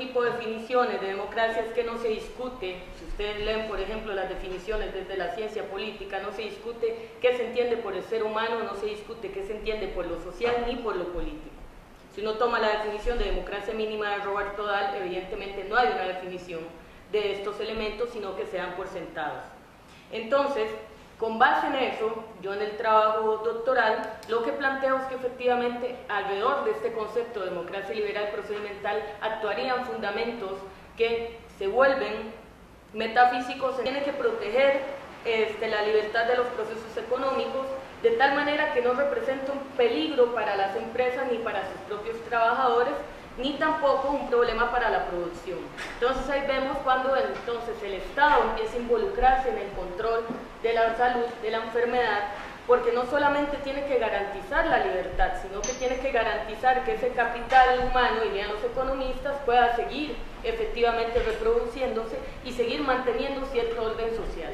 tipo de definiciones de democracia es que no se discute, si ustedes leen por ejemplo las definiciones desde la ciencia política, no se discute qué se entiende por el ser humano, no se discute qué se entiende por lo social ni por lo político. Si uno toma la definición de democracia mínima de Roberto Dahl, evidentemente no hay una definición de estos elementos, sino que se dan por sentados. Entonces, con base en eso, yo en el trabajo doctoral, lo que planteo es que efectivamente alrededor de este concepto de democracia liberal procedimental actuarían fundamentos que se vuelven metafísicos. Se tiene que proteger la libertad de los procesos económicos de tal manera que no representa un peligro para las empresas ni para sus propios trabajadores, ni tampoco un problema para la producción. Entonces ahí vemos cuando entonces el Estado empieza a involucrarse en el control de la salud, de la enfermedad, porque no solamente tiene que garantizar la libertad, sino que tiene que garantizar que ese capital humano, dirían los economistas, pueda seguir efectivamente reproduciéndose y seguir manteniendo cierto orden social.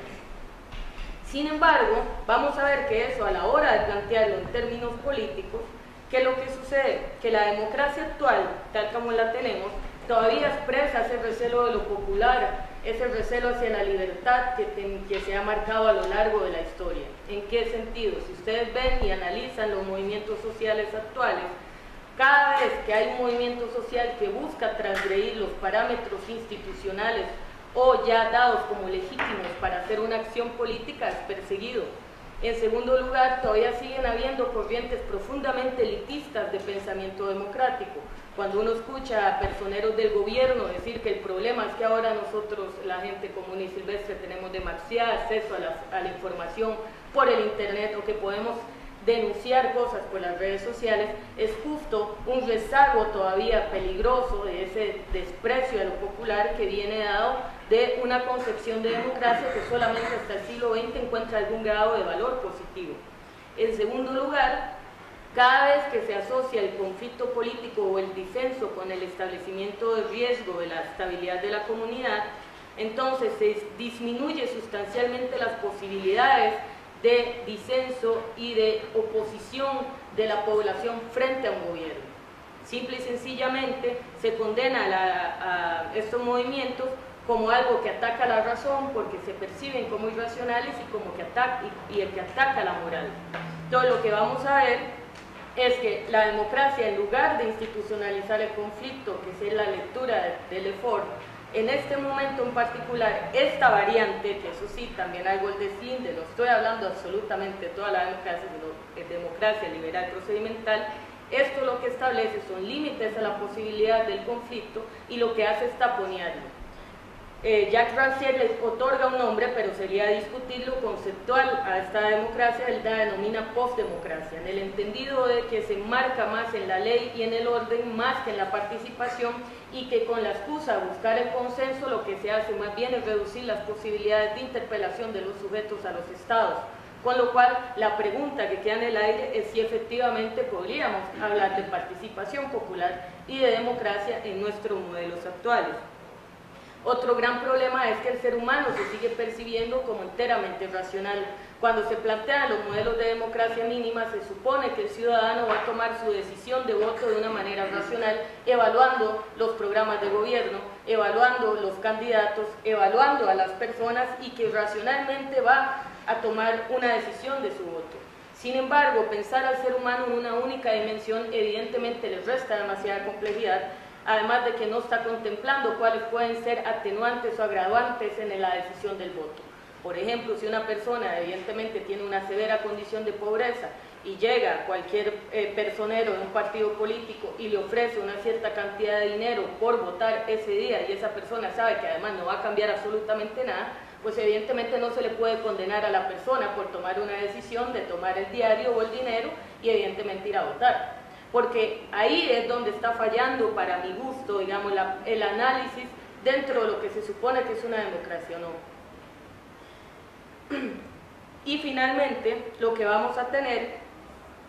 Sin embargo, vamos a ver que eso a la hora de plantearlo en términos políticos, que lo que sucede, que la democracia actual, tal como la tenemos, todavía expresa ese recelo de lo popular, ese recelo hacia la libertad que se ha marcado a lo largo de la historia. ¿En qué sentido? Si ustedes ven y analizan los movimientos sociales actuales, cada vez que hay un movimiento social que busca transgredir los parámetros institucionales o ya dados como legítimos para hacer una acción política, es perseguido. En segundo lugar, todavía siguen habiendo corrientes profundamente elitistas de pensamiento democrático. Cuando uno escucha a personeros del gobierno decir que el problema es que ahora nosotros, la gente común y silvestre, tenemos demasiado acceso a la información por el internet o que podemos denunciar cosas por las redes sociales, es justo un rezago todavía peligroso de ese desprecio a lo popular que viene dado de una concepción de democracia que solamente hasta el siglo XX encuentra algún grado de valor positivo. En segundo lugar, cada vez que se asocia el conflicto político o el disenso con el establecimiento de riesgo de la estabilidad de la comunidad, entonces se disminuye sustancialmente las posibilidades de disenso y de oposición de la población frente a un gobierno. Simple y sencillamente se condena a estos movimientos como algo que ataca la razón porque se perciben como irracionales y el que ataca la moral. Entonces lo que vamos a ver es que la democracia, en lugar de institucionalizar el conflicto, que es la lectura de Lefort, en este momento en particular, esta variante, que eso sí, también algo el deslinde, no estoy hablando absolutamente de toda la democracia, sino democracia liberal procedimental, esto lo que establece son límites a la posibilidad del conflicto y lo que hace es taponearlo. Jacques Rancière les otorga un nombre, pero sería discutir lo conceptual a esta democracia, él la denomina postdemocracia, en el entendido de que se enmarca más en la ley y en el orden más que en la participación y que con la excusa de buscar el consenso lo que se hace más bien es reducir las posibilidades de interpelación de los sujetos a los estados. Con lo cual, la pregunta que queda en el aire es si efectivamente podríamos hablar de participación popular y de democracia en nuestros modelos actuales. Otro gran problema es que el ser humano se sigue percibiendo como enteramente racional. Cuando se plantean los modelos de democracia mínima, se supone que el ciudadano va a tomar su decisión de voto de una manera racional, evaluando los programas de gobierno, evaluando los candidatos, evaluando a las personas y que racionalmente va a tomar una decisión de su voto. Sin embargo, pensar al ser humano en una única dimensión evidentemente le resta demasiada complejidad, además de que no está contemplando cuáles pueden ser atenuantes o agravantes en la decisión del voto. Por ejemplo, si una persona evidentemente tiene una severa condición de pobreza y llega cualquier personero de un partido político y le ofrece una cierta cantidad de dinero por votar ese día y esa persona sabe que además no va a cambiar absolutamente nada, pues evidentemente no se le puede condenar a la persona por tomar una decisión de tomar el diario o el dinero y evidentemente ir a votar. Porque ahí es donde está fallando, para mi gusto, digamos, el análisis dentro de lo que se supone que es una democracia o no. Y finalmente, lo que vamos a tener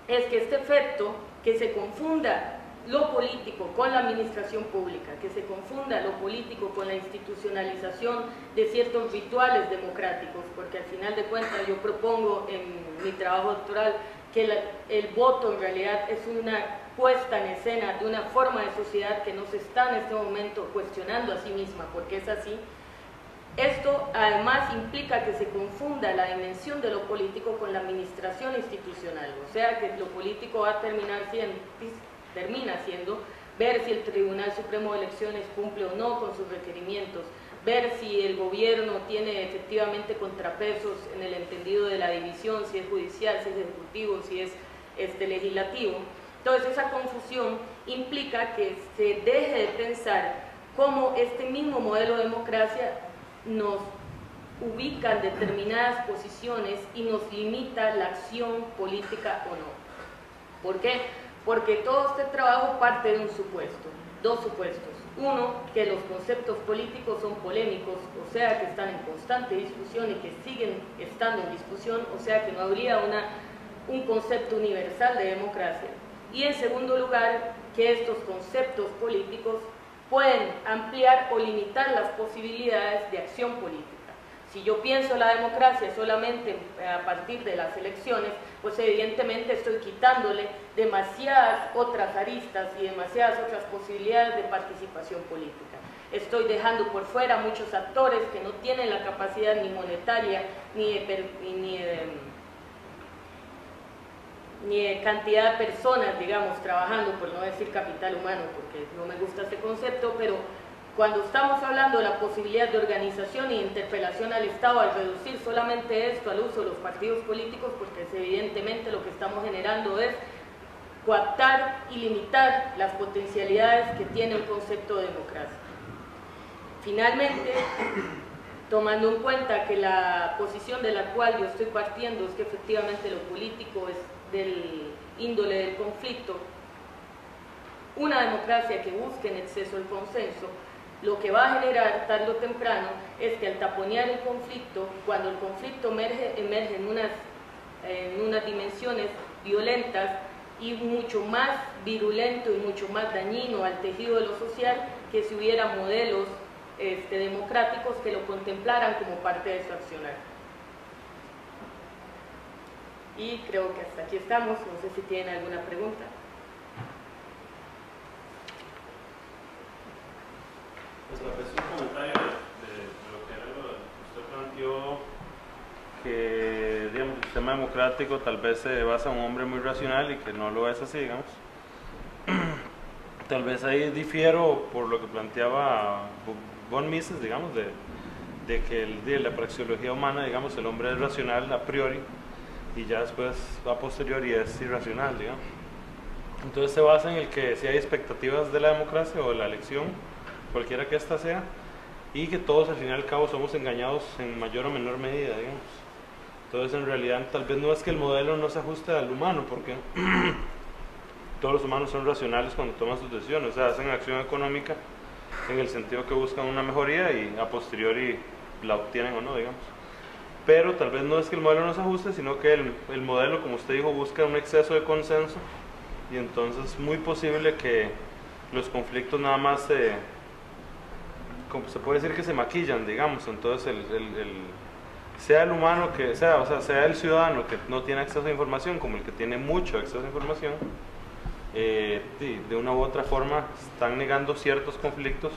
es que este efecto, que se confunda lo político con la administración pública, que se confunda lo político con la institucionalización de ciertos rituales democráticos, porque al final de cuentas yo propongo en mi trabajo doctoral que el voto en realidad es una puesta en escena de una forma de sociedad que no se está en este momento cuestionando a sí misma, porque es así. Esto además implica que se confunda la dimensión de lo político con la administración institucional, o sea que lo político va a termina siendo ver si el Tribunal Supremo de Elecciones cumple o no con sus requerimientos, ver si el gobierno tiene efectivamente contrapesos en el entendido de la división, si es judicial, si es ejecutivo, si es legislativo. Entonces esa confusión implica que se deje de pensar cómo este mismo modelo de democracia nos ubica en determinadas posiciones y nos limita la acción política o no. ¿Por qué? Porque todo este trabajo parte de un supuesto, dos supuestos. Uno, que los conceptos políticos son polémicos, o sea que están en constante discusión y que siguen estando en discusión, o sea que no habría un concepto universal de democracia. Y en segundo lugar, que estos conceptos políticos pueden ampliar o limitar las posibilidades de acción política. Si yo pienso la democracia solamente a partir de las elecciones, pues evidentemente estoy quitándole demasiadas otras aristas y demasiadas otras posibilidades de participación política. Estoy dejando por fuera muchos actores que no tienen la capacidad ni monetaria ni de cantidad de personas, digamos, trabajando, por no decir capital humano, porque no me gusta ese concepto, pero cuando estamos hablando de la posibilidad de organización y interpelación al Estado, al reducir solamente esto al uso de los partidos políticos, porque es evidentemente lo que estamos generando es coaptar y limitar las potencialidades que tiene un concepto de democracia. Finalmente, tomando en cuenta que la posición de la cual yo estoy partiendo es que efectivamente lo político es del índole del conflicto, una democracia que busque en exceso el consenso, lo que va a generar tarde o temprano es que al taponear el conflicto, cuando el conflicto emerge en unas dimensiones violentas y mucho más virulento y mucho más dañino al tejido de lo social, que si hubiera modelos democráticos que lo contemplaran como parte de su accionar. Y creo que hasta aquí estamos, no sé si tienen alguna pregunta. Pues tal vez un comentario de lo que usted planteó, que digamos, el sistema democrático tal vez se basa en un hombre muy racional y que no lo es así, digamos. Tal vez ahí difiero por lo que planteaba von Mises, digamos, de que de la praxeología humana, digamos, el hombre es racional a priori y ya después a posteriori es irracional, digamos. Entonces se basa en el que si hay expectativas de la democracia o de la elección, cualquiera que ésta sea, y que todos al fin y al cabo somos engañados en mayor o menor medida, digamos. Entonces en realidad tal vez no es que el modelo no se ajuste al humano, porque todos los humanos son racionales cuando toman sus decisiones, o sea, hacen acción económica en el sentido que buscan una mejoría y a posteriori la obtienen o no, digamos. Pero tal vez no es que el modelo no se ajuste, sino que el modelo, como usted dijo, busca un exceso de consenso, y entonces es muy posible que los conflictos nada más se puede decir que se maquillan, digamos. Entonces sea el humano que sea, o sea, sea el ciudadano que no tiene acceso a información como el que tiene mucho acceso a información, de una u otra forma están negando ciertos conflictos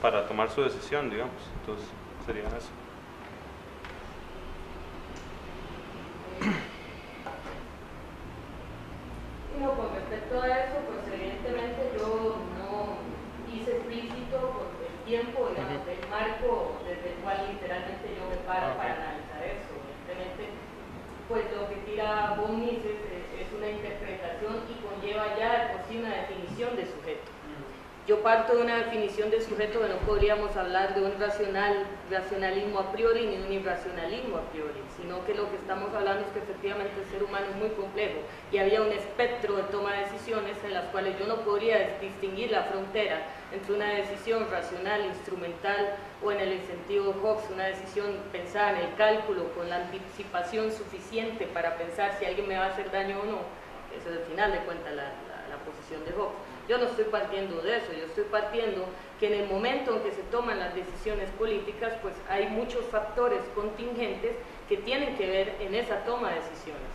para tomar su decisión, digamos. Entonces sería eso. No, con respecto a eso, pues evidentemente yo no hice explícito por el tiempo, digamos, del marco desde el cual literalmente yo me paro para analizar eso. Evidentemente, pues lo que tira von Mises es una interpretación y conlleva ya de por sí una definición de sujeto. Yo parto de una definición de sujeto que no podríamos hablar de un racionalismo a priori ni de un irracionalismo a priori, sino que lo que estamos hablando es que efectivamente el ser humano es muy complejo y había un espectro de toma de decisiones en las cuales yo no podría distinguir la frontera entre una decisión racional, instrumental, o en el sentido de Hobbes, una decisión pensada en el cálculo con la anticipación suficiente para pensar si alguien me va a hacer daño o no. Eso es al final de cuentas la posición de Hobbes. Yo no estoy partiendo de eso, yo estoy partiendo que en el momento en que se toman las decisiones políticas, pues hay muchos factores contingentes que tienen que ver en esa toma de decisiones.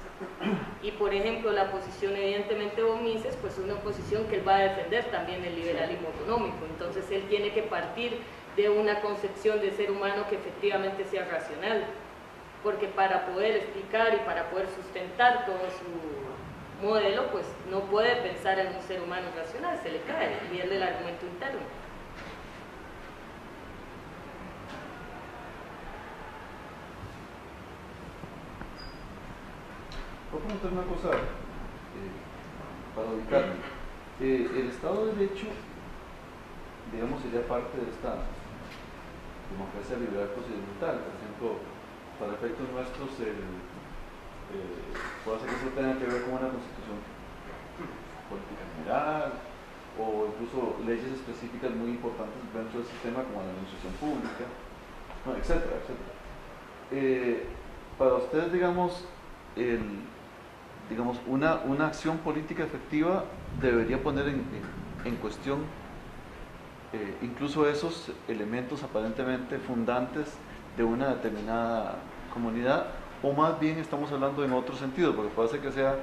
Y por ejemplo, la posición evidentemente de von Mises, pues es una posición que él va a defender también el liberalismo económico. Entonces él tiene que partir de una concepción de ser humano que efectivamente sea racional, porque para poder explicar y para poder sustentar todo su modelo, pues no puede pensar en un ser humano racional, se le cae y pierde el argumento interno. Voy a preguntar una cosa para ubicarme. El Estado de Derecho, digamos, sería parte de esta democracia liberal procedimental. Por ejemplo, para efectos nuestros, puede ser que eso tenga que ver con una constitución política general o incluso leyes específicas muy importantes dentro del sistema como la administración pública, no, etcétera, etcétera. Para ustedes, digamos, una acción política efectiva debería poner en cuestión incluso esos elementos aparentemente fundantes de una determinada comunidad, o más bien estamos hablando en otro sentido, porque puede ser que sea,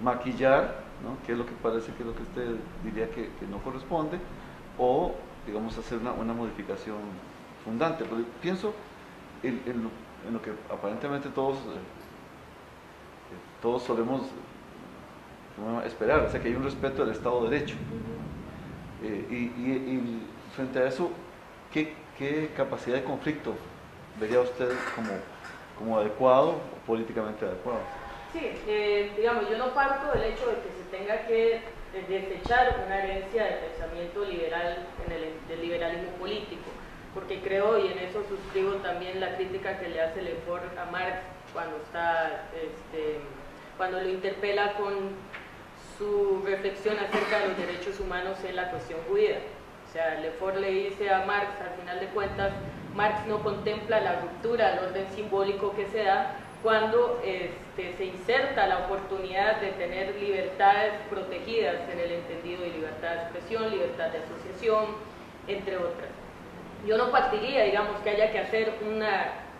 maquillar, ¿no? Que es lo que parece que es lo que usted diría que no corresponde, o, digamos, hacer una modificación fundante. Pero pienso en lo que aparentemente todos solemos esperar, o sea, que hay un respeto al Estado de Derecho. Y frente a eso, ¿qué capacidad de conflicto vería usted como adecuado o políticamente adecuado? Sí, digamos, yo no parto del hecho de que se tenga que desechar una herencia de pensamiento liberal del liberalismo político, porque creo, y en eso suscribo también la crítica que le hace Lefort a Marx cuando lo interpela con su reflexión acerca de los derechos humanos en la cuestión judía. O sea, Lefort le dice a Marx, al final de cuentas, Marx no contempla la ruptura del orden simbólico que se da cuando se inserta la oportunidad de tener libertades protegidas en el entendido de libertad de expresión, libertad de asociación, entre otras. Yo no partiría, digamos, que haya que hacer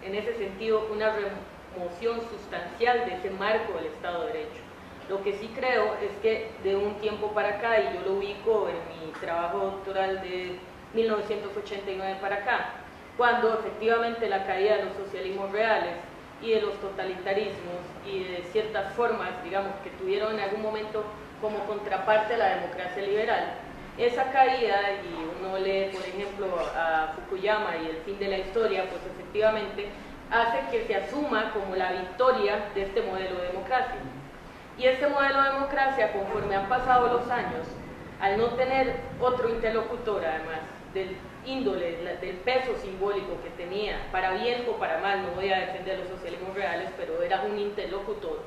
en ese sentido, una remoción sustancial de ese marco del Estado de Derecho. Lo que sí creo es que de un tiempo para acá, y yo lo ubico en mi trabajo doctoral de 1989 para acá, cuando efectivamente la caída de los socialismos reales y de los totalitarismos y de ciertas formas, digamos, que tuvieron en algún momento como contraparte a la democracia liberal, esa caída, y uno lee, por ejemplo, a Fukuyama y el fin de la historia, pues efectivamente hace que se asuma como la victoria de este modelo de democracia. Y este modelo de democracia, conforme han pasado los años, al no tener otro interlocutor, además, del índole, del peso simbólico que tenía, para bien o para mal, no voy a defender los socialismos reales, pero era un interlocutor.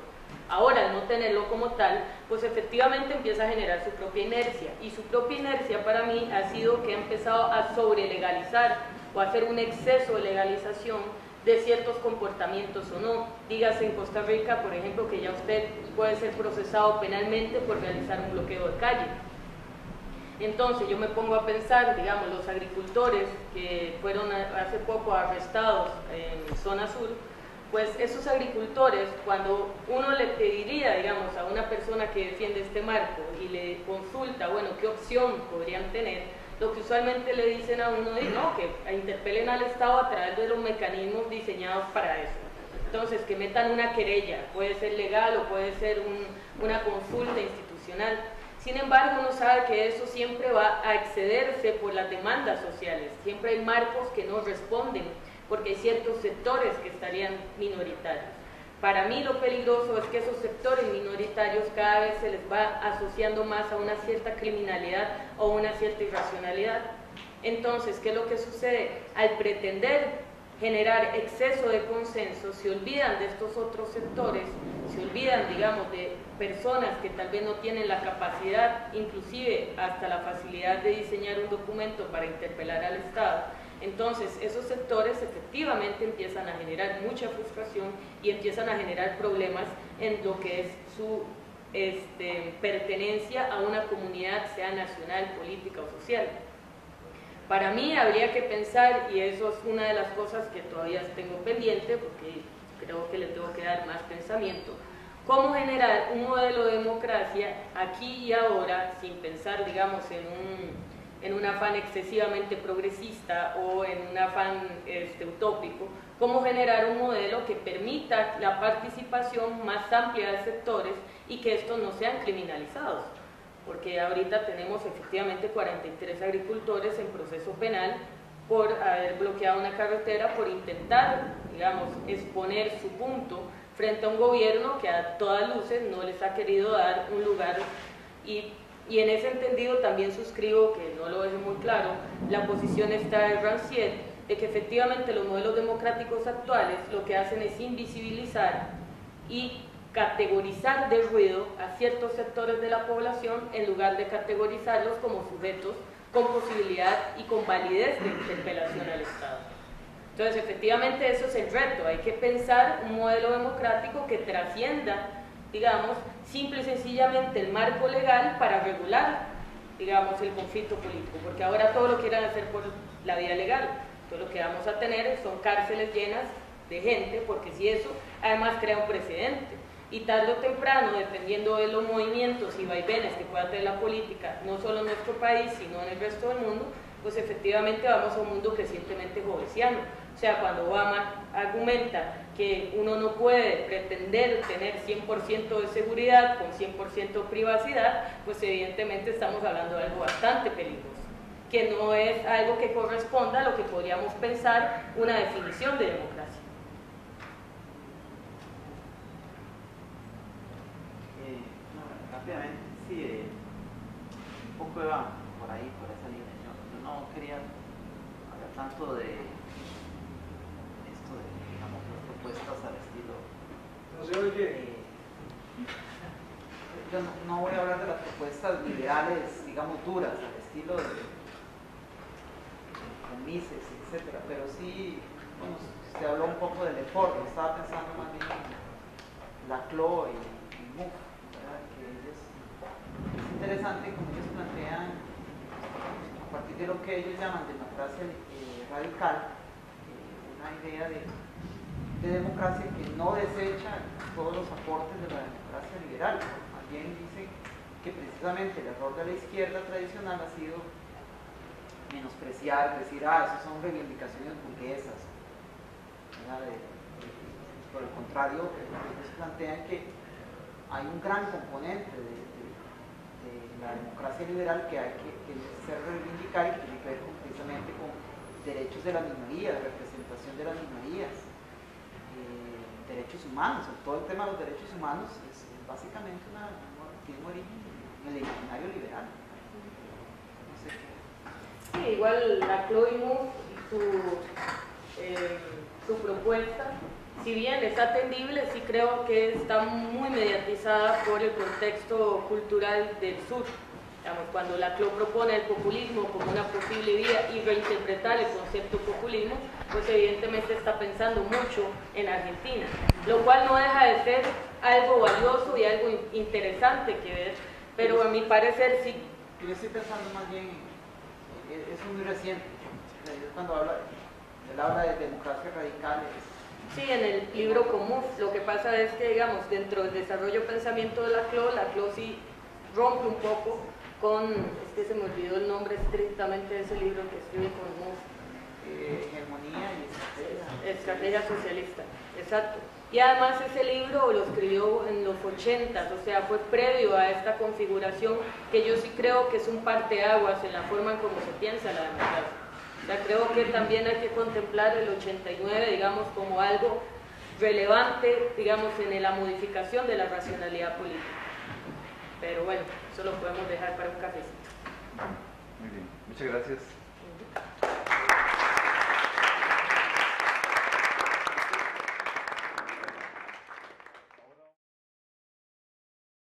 Ahora, al no tenerlo como tal, pues efectivamente empieza a generar su propia inercia. Y su propia inercia para mí ha sido que ha empezado a sobrelegalizar o a hacer un exceso de legalización de ciertos comportamientos o no. Dígase en Costa Rica, por ejemplo, que ya usted puede ser procesado penalmente por realizar un bloqueo de calle. Entonces yo me pongo a pensar, digamos, los agricultores que fueron hace poco arrestados en zona sur, pues esos agricultores, cuando uno le pediría, digamos, a una persona que defiende este marco y le consulta, bueno, qué opción podrían tener, lo que usualmente le dicen a uno es, no, que interpelen al Estado a través de los mecanismos diseñados para eso. Entonces, que metan una querella, puede ser legal o puede ser una consulta institucional. Sin embargo, uno sabe que eso siempre va a excederse por las demandas sociales. Siempre hay marcos que no responden, porque hay ciertos sectores que estarían minoritarios. Para mí lo peligroso es que esos sectores minoritarios cada vez se les va asociando más a una cierta criminalidad o una cierta irracionalidad. Entonces, ¿qué es lo que sucede? Al pretender generar exceso de consenso, se olvidan de estos otros sectores, se olvidan, digamos, de personas que tal vez no tienen la capacidad, inclusive hasta la facilidad de diseñar un documento para interpelar al Estado. Entonces, esos sectores efectivamente empiezan a generar mucha frustración y empiezan a generar problemas en lo que es su pertenencia a una comunidad, sea nacional, política o social. Para mí habría que pensar, y eso es una de las cosas que todavía tengo pendiente, porque creo que le tengo que generar más pensamiento, cómo generar un modelo de democracia aquí y ahora, sin pensar, digamos, en un afán excesivamente progresista o en un afán utópico, cómo generar un modelo que permita la participación más amplia de sectores y que estos no sean criminalizados. Porque ahorita tenemos efectivamente 43 agricultores en proceso penal por haber bloqueado una carretera, por intentar, digamos, exponer su punto frente a un gobierno que a todas luces no les ha querido dar un lugar. Y en ese entendido también suscribo, que no lo deje muy claro, la posición esta de Rancière, de que efectivamente los modelos democráticos actuales lo que hacen es invisibilizar y categorizar de ruido a ciertos sectores de la población en lugar de categorizarlos como sujetos con posibilidad y con validez de interpelación al Estado. Entonces, efectivamente, eso es el reto. Hay que pensar un modelo democrático que trascienda, digamos, simple y sencillamente el marco legal para regular, digamos, el conflicto político, porque ahora todo lo quieren hacer por la vía legal. Entonces, lo que vamos a tener son cárceles llenas de gente, porque si eso, además, crea un precedente. Y tarde o temprano, dependiendo de los movimientos y vaivenes que pueda tener la política, no solo en nuestro país, sino en el resto del mundo, pues efectivamente vamos a un mundo crecientemente jovesiano. O sea, cuando Obama argumenta que uno no puede pretender tener 100% de seguridad con 100% privacidad, pues evidentemente estamos hablando de algo bastante peligroso, que no es algo que corresponda a lo que podríamos pensar una definición de democracia. Rápidamente, sí, un poco iba por ahí, por esa línea. Yo no quería hablar tanto de esto de, digamos, las propuestas al estilo. No se oye. Yo no voy a hablar de las propuestas liberales, digamos, duras, al estilo de Mises, etcétera, pero sí, bueno, se habló un poco del Lefort. Yo estaba pensando más bien en Laclau y Mouffe. Es interesante como ellos plantean, a partir de lo que ellos llaman democracia radical, una idea de democracia que no desecha todos los aportes de la democracia liberal. Más bien dice que precisamente el error de la izquierda tradicional ha sido menospreciar, decir, esas son reivindicaciones burguesas. Por el contrario, ellos plantean que hay un gran componente de la democracia liberal que hay que ser reivindicar y que tiene que ver precisamente con derechos de las minorías, representación de las minorías, derechos humanos. Todo el tema de los derechos humanos es básicamente tiene un origen en el imaginario liberal. No sé qué. Sí, igual Laclau y Mouffe, su propuesta, si bien es atendible, sí creo que está muy mediatizada por el contexto cultural del sur. Digamos, cuando Laclau propone el populismo como una posible vía y reinterpretar el concepto populismo, pues evidentemente está pensando mucho en Argentina, lo cual no deja de ser algo valioso y algo interesante que ver, pero a mi parecer sí. Yo estoy pensando más bien, eso es muy reciente, cuando él habla de democracia radical. Sí, en el libro común, lo que pasa es que, digamos, dentro del desarrollo pensamiento de Laclau sí rompe un poco con, es que se me olvidó el nombre estrictamente de ese libro que escribe con Mouffe. Hegemonía y estrategia socialista, exacto. Y además ese libro lo escribió en los 80, o sea, fue previo a esta configuración que yo sí creo que es un parteaguas en la forma en cómo se piensa la democracia. O sea, creo que también hay que contemplar el 89, digamos, como algo relevante, digamos, en la modificación de la racionalidad política. Pero bueno, eso lo podemos dejar para un cafecito. Muy bien, muchas gracias.